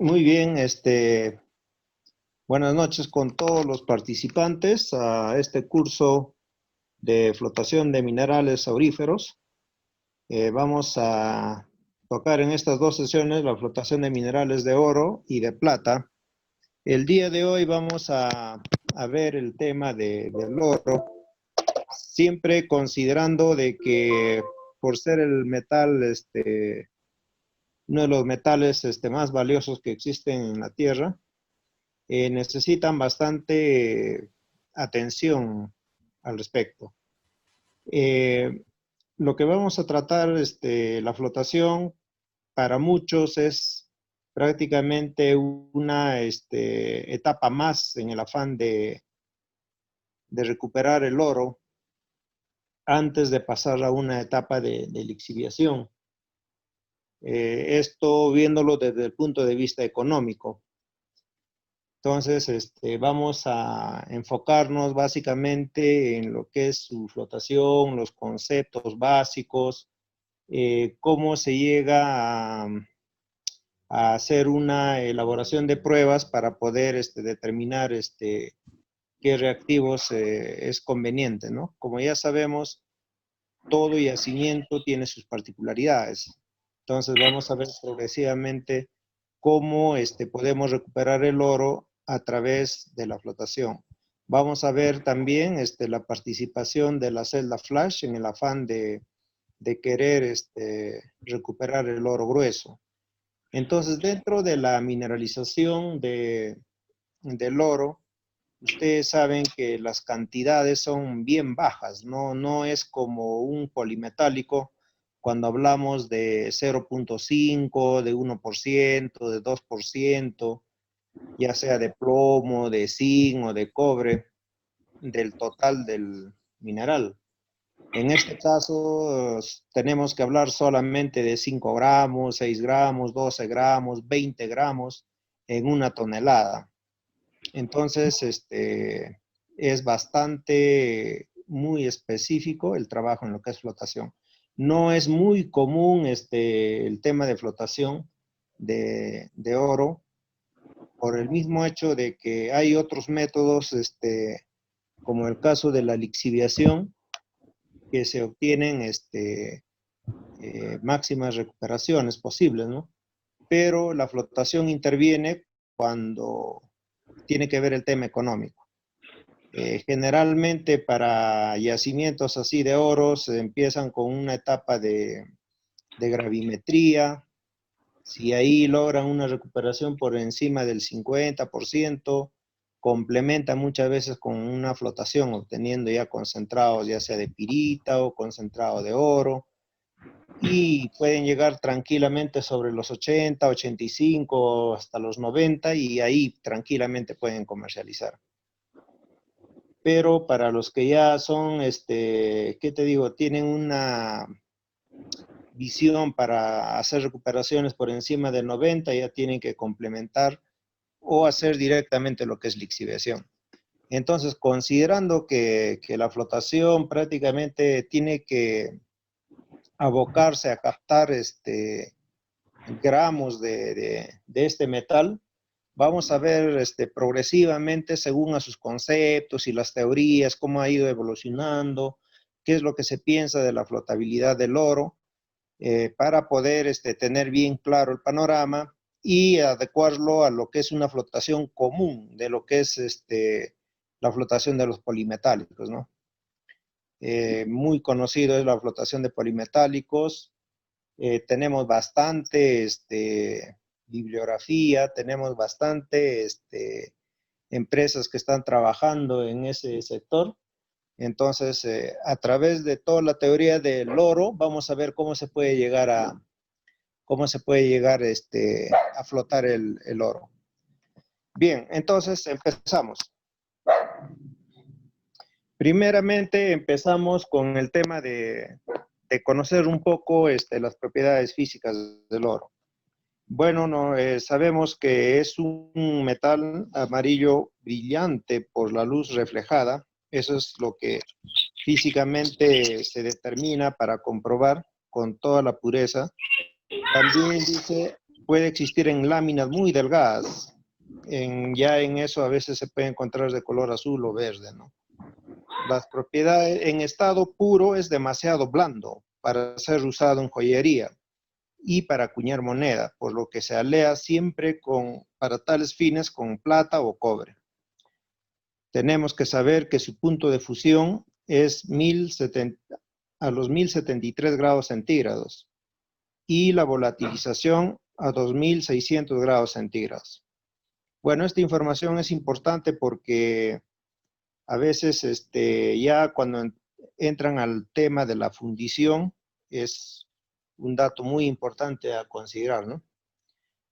Muy bien, buenas noches con todos los participantes a este curso de flotación de minerales auríferos. Vamos a tocar en estas dos sesiones la flotación de minerales de oro y de plata. El día de hoy vamos a ver el tema del oro, siempre considerando de que por ser el metal, uno de los metales más valiosos que existen en la Tierra, necesitan bastante atención al respecto. Lo que vamos a tratar, la flotación, para muchos es prácticamente una etapa más en el afán de recuperar el oro antes de pasar a una etapa de lixiviación. Esto viéndolo desde el punto de vista económico. Entonces, vamos a enfocarnos básicamente en lo que es su flotación, los conceptos básicos, cómo se llega a hacer una elaboración de pruebas para poder determinar qué reactivos es conveniente, ¿no? Como ya sabemos, todo yacimiento tiene sus particularidades. Entonces, vamos a ver progresivamente cómo podemos recuperar el oro a través de la flotación. Vamos a ver también la participación de la celda flash en el afán de querer recuperar el oro grueso. Entonces, dentro de la mineralización del oro, ustedes saben que las cantidades son bien bajas, no es como un polimetálico cuando hablamos de 0.5, de 1%, de 2%, ya sea de plomo, de zinc o de cobre, del total del mineral. En este caso, tenemos que hablar solamente de 5 gramos, 6 gramos, 12 gramos, 20 gramos en una tonelada. Entonces, es bastante, muy específico el trabajo en lo que es flotación. No es muy común el tema de flotación de oro, por el mismo hecho de que hay otros métodos, como el caso de la lixiviación, que se obtienen máximas recuperaciones posibles, ¿no? Pero la flotación interviene cuando tiene que ver el tema económico. Generalmente para yacimientos así de oro se empiezan con una etapa de gravimetría. Si ahí logran una recuperación por encima del 50%, complementa muchas veces con una flotación, obteniendo ya concentrados ya sea de pirita o concentrado de oro, y pueden llegar tranquilamente sobre los 80, 85, hasta los 90, y ahí tranquilamente pueden comercializar. Pero para los que ya son, ¿qué te digo? Tienen una visión para hacer recuperaciones por encima del 90, ya tienen que complementar o hacer directamente lo que es lixiviación. Entonces, considerando que la flotación prácticamente tiene que abocarse a captar gramos de este metal, vamos a ver progresivamente, según a sus conceptos y las teorías, cómo ha ido evolucionando, qué es lo que se piensa de la flotabilidad del oro, para poder tener bien claro el panorama y adecuarlo a lo que es una flotación común de lo que es la flotación de los polimetálicos, ¿no? Muy conocido es la flotación de polimetálicos. Tenemos bastante bibliografía, tenemos bastante empresas que están trabajando en ese sector. Entonces, a través de toda la teoría del oro, vamos a ver cómo se puede llegar a flotar el oro. Bien, entonces empezamos. Primeramente empezamos con el tema de conocer un poco las propiedades físicas del oro. Bueno, sabemos que es un metal amarillo brillante por la luz reflejada. Eso es lo que físicamente se determina para comprobar con toda la pureza. También dice puede existir en láminas muy delgadas. Ya en eso a veces se puede encontrar de color azul o verde, ¿no? Las propiedades en estado puro es demasiado blando para ser usado en joyería y para acuñar moneda, por lo que se alea siempre para tales fines con plata o cobre. Tenemos que saber que su punto de fusión es a los 1073 grados centígrados y la volatilización a 2600 grados centígrados. Bueno, esta información es importante porque a veces ya cuando entran al tema de la fundición es un dato muy importante a considerar, ¿no?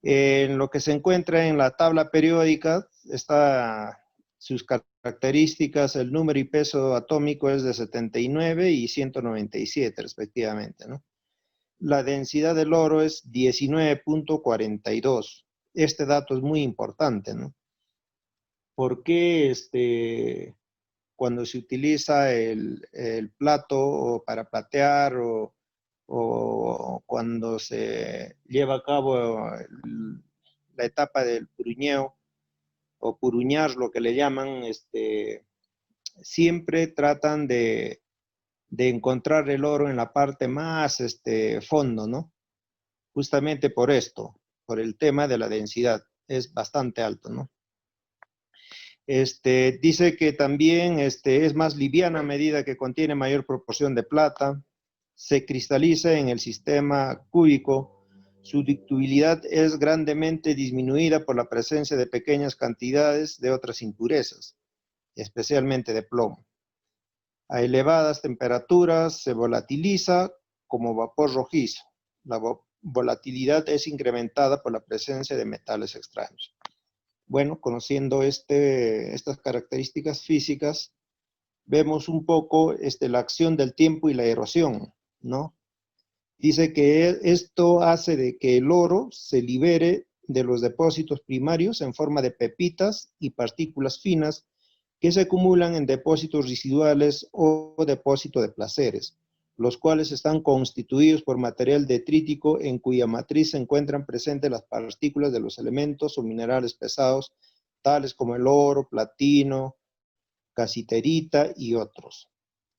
En lo que se encuentra en la tabla periódica está sus características, el número y peso atómico es de 79 y 197 respectivamente, ¿no? La densidad del oro es 19.42. Este dato es muy importante, ¿no? Porque cuando se utiliza el plato para platear o cuando se lleva a cabo la etapa del puruñeo o puruñar, lo que le llaman, siempre tratan de encontrar el oro en la parte más fondo, ¿no? Justamente por esto, por el tema de la densidad, es bastante alto, ¿no? Dice que también es más liviana a medida que contiene mayor proporción de plata, se cristaliza en el sistema cúbico, su ductibilidad es grandemente disminuida por la presencia de pequeñas cantidades de otras impurezas, especialmente de plomo. A elevadas temperaturas se volatiliza como vapor rojizo. La volatilidad es incrementada por la presencia de metales extraños. Bueno, conociendo estas características físicas, vemos un poco la acción del tiempo y la erosión, ¿no? Dice que esto hace de que el oro se libere de los depósitos primarios en forma de pepitas y partículas finas que se acumulan en depósitos residuales o depósitos de placeres, los cuales están constituidos por material detrítico en cuya matriz se encuentran presentes las partículas de los elementos o minerales pesados, tales como el oro, platino, casiterita y otros.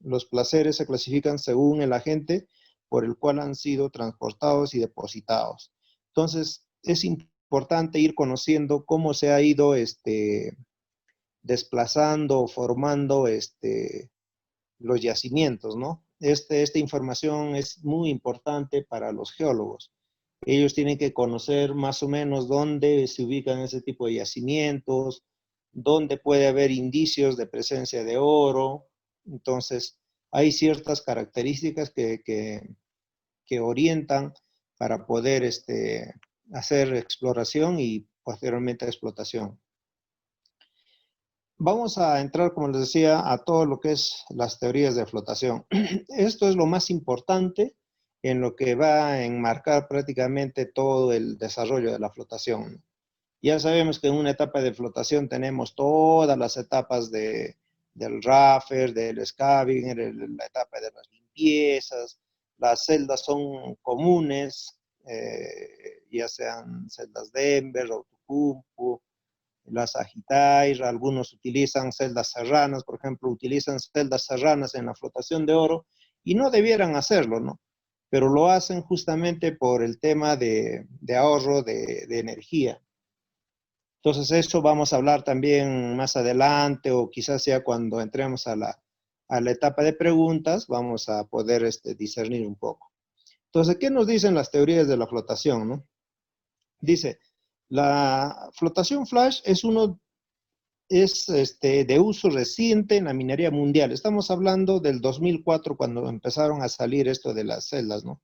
Los placeres se clasifican según el agente por el cual han sido transportados y depositados. Entonces, es importante ir conociendo cómo se ha ido desplazando, formando los yacimientos, ¿no? Esta información es muy importante para los geólogos. Ellos tienen que conocer más o menos dónde se ubican ese tipo de yacimientos, dónde puede haber indicios de presencia de oro. Entonces, hay ciertas características que orientan para poder hacer exploración y posteriormente explotación. Vamos a entrar, como les decía, a todo lo que es las teorías de flotación. Esto es lo más importante en lo que va a enmarcar prácticamente todo el desarrollo de la flotación. Ya sabemos que en una etapa de flotación tenemos todas las etapas del raffer, del scavenger, la etapa de las limpiezas. Las celdas son comunes, ya sean celdas Denver o Tucumpu, las agitáis, algunos utilizan celdas serranas, por ejemplo, utilizan celdas serranas en la flotación de oro y no debieran hacerlo, ¿no? Pero lo hacen justamente por el tema de ahorro de energía. Entonces, eso vamos a hablar también más adelante o quizás ya cuando entremos a la etapa de preguntas, vamos a poder discernir un poco. Entonces, ¿qué nos dicen las teorías de la flotación, no? Dice, la flotación flash es de uso reciente en la minería mundial. Estamos hablando del 2004 cuando empezaron a salir esto de las celdas, ¿no?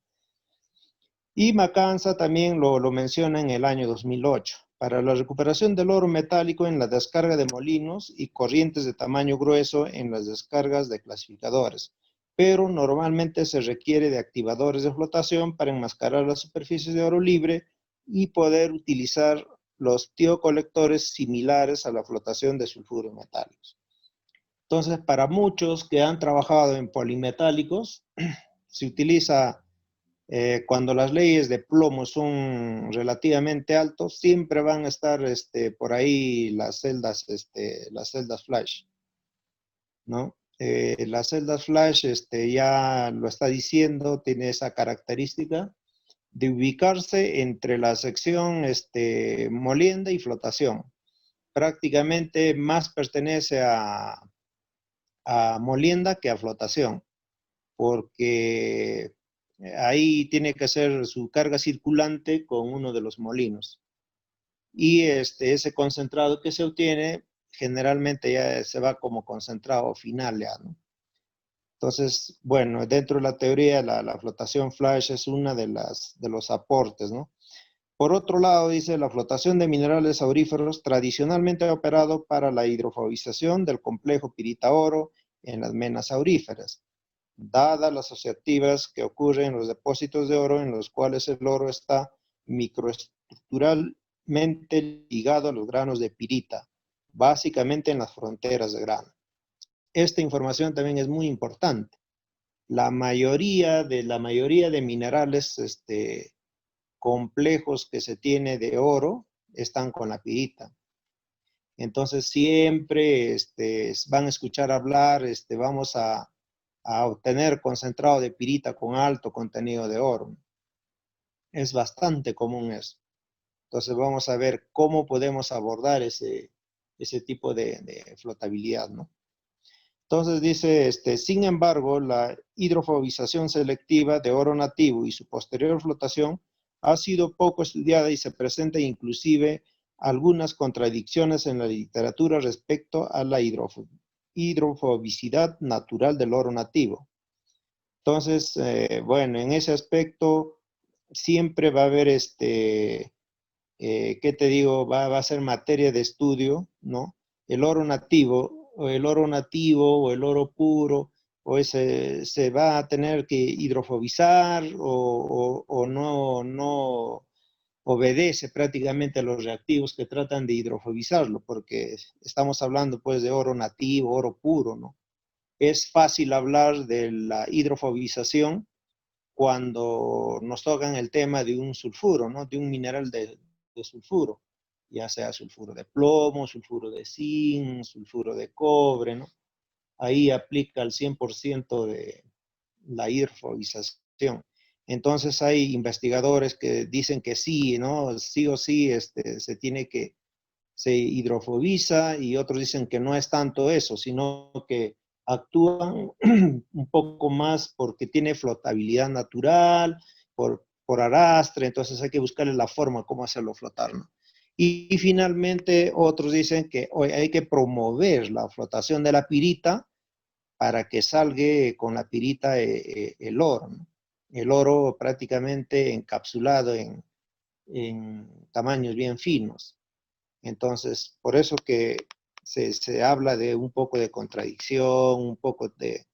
Y Macanza también lo menciona en el año 2008. Para la recuperación del oro metálico en la descarga de molinos y corrientes de tamaño grueso en las descargas de clasificadores. Pero normalmente se requiere de activadores de flotación para enmascarar las superficies de oro libre y poder utilizar los tiocolectores similares a la flotación de sulfuros metálicos. Entonces, para muchos que han trabajado en polimetálicos, se utiliza Cuando las leyes de plomo son relativamente altos, siempre van a estar por ahí las celdas flash, ¿no? Las celdas flash, ya lo está diciendo, tiene esa característica de ubicarse entre la sección molienda y flotación. Prácticamente más pertenece a molienda que a flotación, porque ahí tiene que hacer su carga circulante con uno de los molinos. Y ese concentrado que se obtiene generalmente ya se va como concentrado final ya, ¿no? Entonces, bueno, dentro de la teoría la flotación flash es una de los aportes, ¿no? Por otro lado, dice, la flotación de minerales auríferos tradicionalmente ha operado para la hidrofobización del complejo pirita-oro en las menas auríferas, dadas las asociativas que ocurren en los depósitos de oro en los cuales el oro está microestructuralmente ligado a los granos de pirita, básicamente en las fronteras de grano. Esta información también es muy importante. La mayoría de minerales complejos que se tiene de oro están con la pirita. Entonces siempre van a escuchar hablar, vamos a obtener concentrado de pirita con alto contenido de oro. Es bastante común eso. Entonces vamos a ver cómo podemos abordar ese tipo de flotabilidad, ¿no? Entonces dice, sin embargo, la hidrofobización selectiva de oro nativo y su posterior flotación ha sido poco estudiada y se presenta inclusive algunas contradicciones en la literatura respecto a la hidrofobicidad natural del oro nativo. Entonces, bueno, en ese aspecto siempre va a haber ¿qué te digo? Va a ser materia de estudio, ¿no? El oro nativo, o el oro nativo, o el oro puro, o se va a tener que hidrofobizar, o no obedece prácticamente a los reactivos que tratan de hidrofobizarlo, porque estamos hablando pues de oro nativo, oro puro, ¿no? Es fácil hablar de la hidrofobización cuando nos tocan el tema de un sulfuro, ¿no? De un mineral de sulfuro, ya sea sulfuro de plomo, sulfuro de zinc, sulfuro de cobre, ¿no? Ahí aplica el 100% de la hidrofobización. Entonces hay investigadores que dicen que sí, ¿no? Sí o sí se hidrofobiza, y otros dicen que no es tanto eso, sino que actúan un poco más porque tiene flotabilidad natural, por arrastre, entonces hay que buscarle la forma cómo hacerlo flotar, ¿no? Y finalmente otros dicen que hoy hay que promover la flotación de la pirita para que salga con la pirita el oro, ¿no? El oro prácticamente encapsulado en tamaños bien finos. Entonces, por eso que se habla de un poco de contradicción, un poco de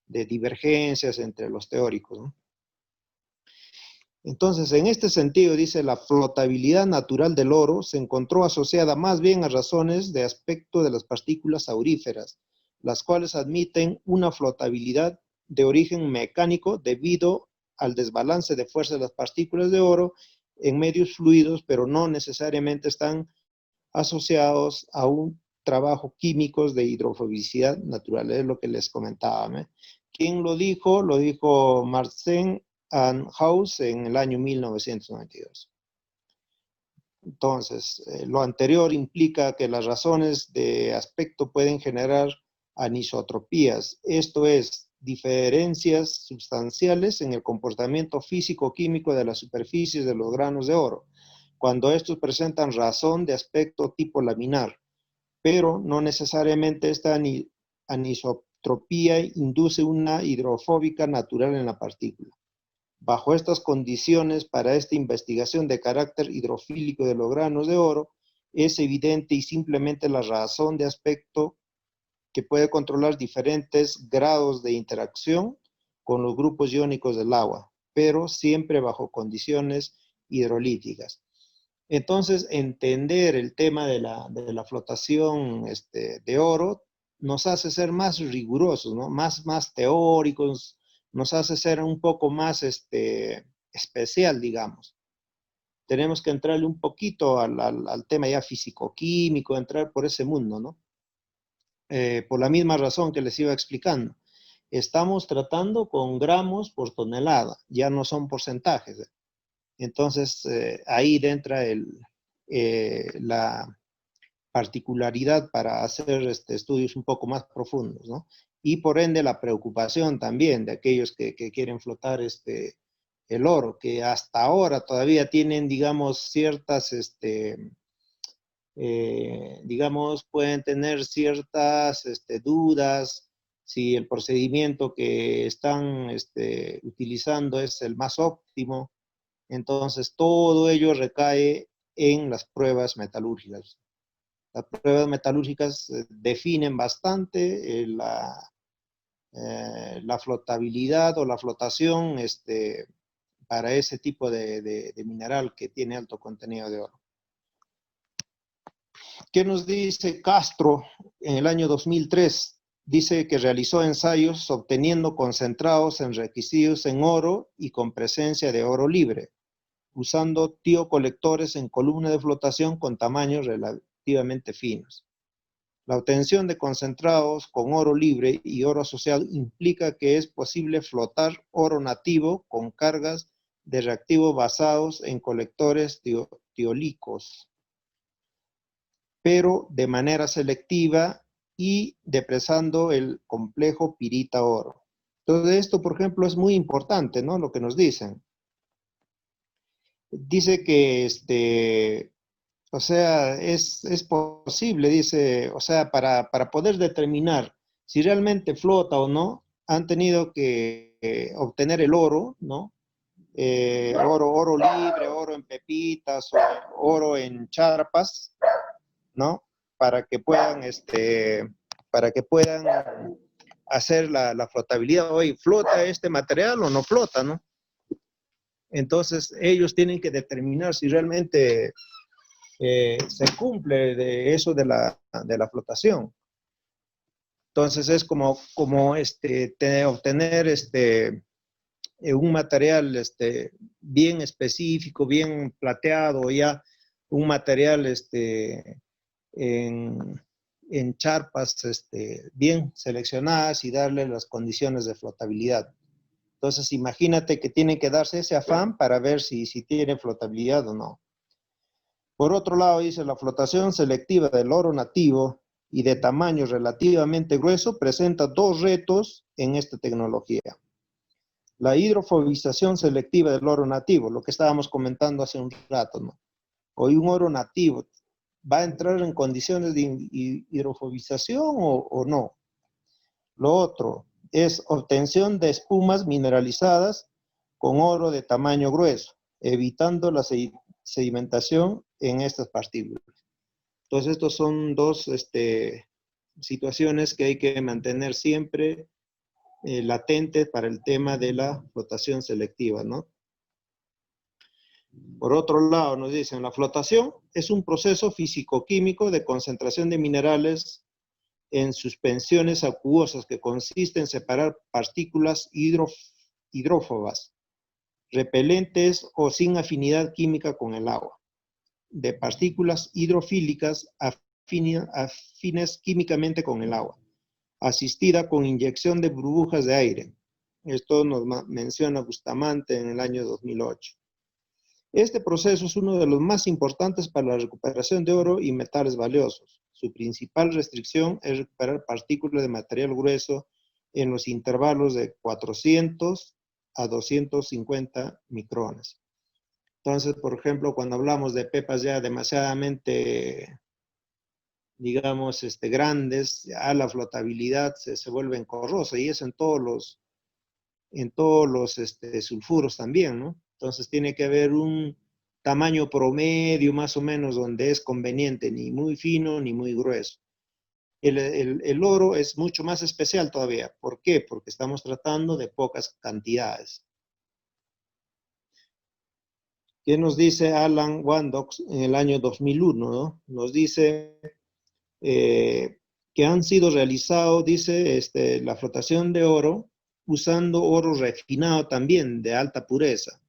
divergencias entre los teóricos, ¿no? Entonces, en este sentido, dice, la flotabilidad natural del oro se encontró asociada más bien a razones de aspecto de las partículas auríferas, las cuales admiten una flotabilidad de origen mecánico debido al desbalance de fuerza de las partículas de oro en medios fluidos, pero no necesariamente están asociados a un trabajo químicos de hidrofobicidad natural, es lo que les comentaba, ¿no? ¿Quién lo dijo? Lo dijo Marcen and House en el año 1992. Entonces, lo anterior implica que las razones de aspecto pueden generar anisotropías, esto es, diferencias sustanciales en el comportamiento físico-químico de las superficies de los granos de oro, cuando estos presentan razón de aspecto tipo laminar, pero no necesariamente esta anisotropía induce una hidrofóbica natural en la partícula. Bajo estas condiciones, para esta investigación de carácter hidrofílico de los granos de oro, es evidente y simplemente la razón de aspecto que puede controlar diferentes grados de interacción con los grupos iónicos del agua, pero siempre bajo condiciones hidrolíticas. Entonces, entender el tema de la flotación de oro nos hace ser más rigurosos, ¿no? Más teóricos, nos hace ser un poco más especial, digamos. Tenemos que entrarle un poquito al tema ya físico-químico, entrar por ese mundo, ¿no? Por la misma razón que les iba explicando. Estamos tratando con gramos por tonelada, ya no son porcentajes. Entonces, ahí entra la particularidad para hacer estudios un poco más profundos, ¿no? Y por ende la preocupación también de aquellos que quieren flotar el oro, que hasta ahora todavía tienen, digamos, ciertas, digamos, pueden tener ciertas dudas si el procedimiento que están utilizando es el más óptimo. Entonces, todo ello recae en las pruebas metalúrgicas. Las pruebas metalúrgicas definen bastante la flotabilidad o la flotación para ese tipo de mineral que tiene alto contenido de oro. ¿Qué nos dice Castro en el año 2003? Dice que realizó ensayos obteniendo concentrados enriquecidos en oro y con presencia de oro libre, usando tiocolectores en columna de flotación con tamaños relativamente finos. La obtención de concentrados con oro libre y oro asociado implica que es posible flotar oro nativo con cargas de reactivo basados en colectores tiolicos, pero de manera selectiva y depresando el complejo pirita-oro. Entonces esto, por ejemplo, es muy importante, ¿no? Lo que nos dicen. Dice que o sea, es posible, dice, o sea, para poder determinar si realmente flota o no, han tenido que obtener el oro, ¿no? Oro libre, oro en pepitas, o oro en charpas, ¿no? Para que puedan, hacer la flotabilidad. Oye, ¿flota este material o no flota, no? Entonces, ellos tienen que determinar si realmente se cumple de eso de la flotación. Entonces es como obtener un material bien específico, bien plateado, ya un material en charpas bien seleccionadas y darle las condiciones de flotabilidad. Entonces imagínate que tienen que darse ese afán para ver si tiene flotabilidad o no. Por otro lado, dice, la flotación selectiva del oro nativo y de tamaño relativamente grueso presenta dos retos en esta tecnología. La hidrofobización selectiva del oro nativo, lo que estábamos comentando hace un rato, ¿no? Hoy un oro nativo, ¿va a entrar en condiciones de hidrofobización o no? Lo otro es obtención de espumas mineralizadas con oro de tamaño grueso, evitando la sedimentación en estas partículas. Entonces, estos son dos situaciones que hay que mantener siempre latentes para el tema de la flotación selectiva, ¿no? Por otro lado, nos dicen, la flotación es un proceso físico-químico de concentración de minerales en suspensiones acuosas que consiste en separar partículas hidrófobas, repelentes o sin afinidad química con el agua, de partículas hidrofílicas afines químicamente con el agua, asistida con inyección de burbujas de aire. Esto nos menciona Bustamante en el año 2008. Este proceso es uno de los más importantes para la recuperación de oro y metales valiosos. Su principal restricción es recuperar partículas de material grueso en los intervalos de 400 a 250 micrones. Entonces, por ejemplo, cuando hablamos de pepas ya demasiadamente, digamos, grandes, ya la flotabilidad se vuelve corrosa y eso en todos los sulfuros también, ¿no? Entonces tiene que haber un tamaño promedio más o menos donde es conveniente, ni muy fino ni muy grueso. El oro es mucho más especial todavía. ¿Por qué? Porque estamos tratando de pocas cantidades. ¿Qué nos dice Alan Wandox en el año 2001? ¿No? Nos dice que han sido realizados, dice, la flotación de oro usando oro refinado también de alta pureza,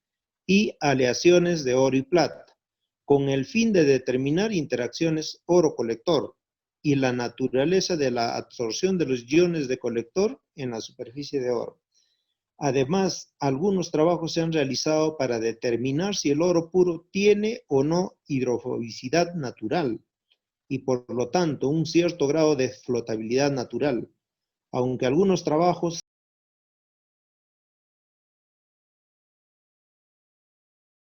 y aleaciones de oro y plata, con el fin de determinar interacciones oro-colector y la naturaleza de la absorción de los iones de colector en la superficie de oro. Además, algunos trabajos se han realizado para determinar si el oro puro tiene o no hidrofobicidad natural y por lo tanto un cierto grado de flotabilidad natural, aunque algunos trabajos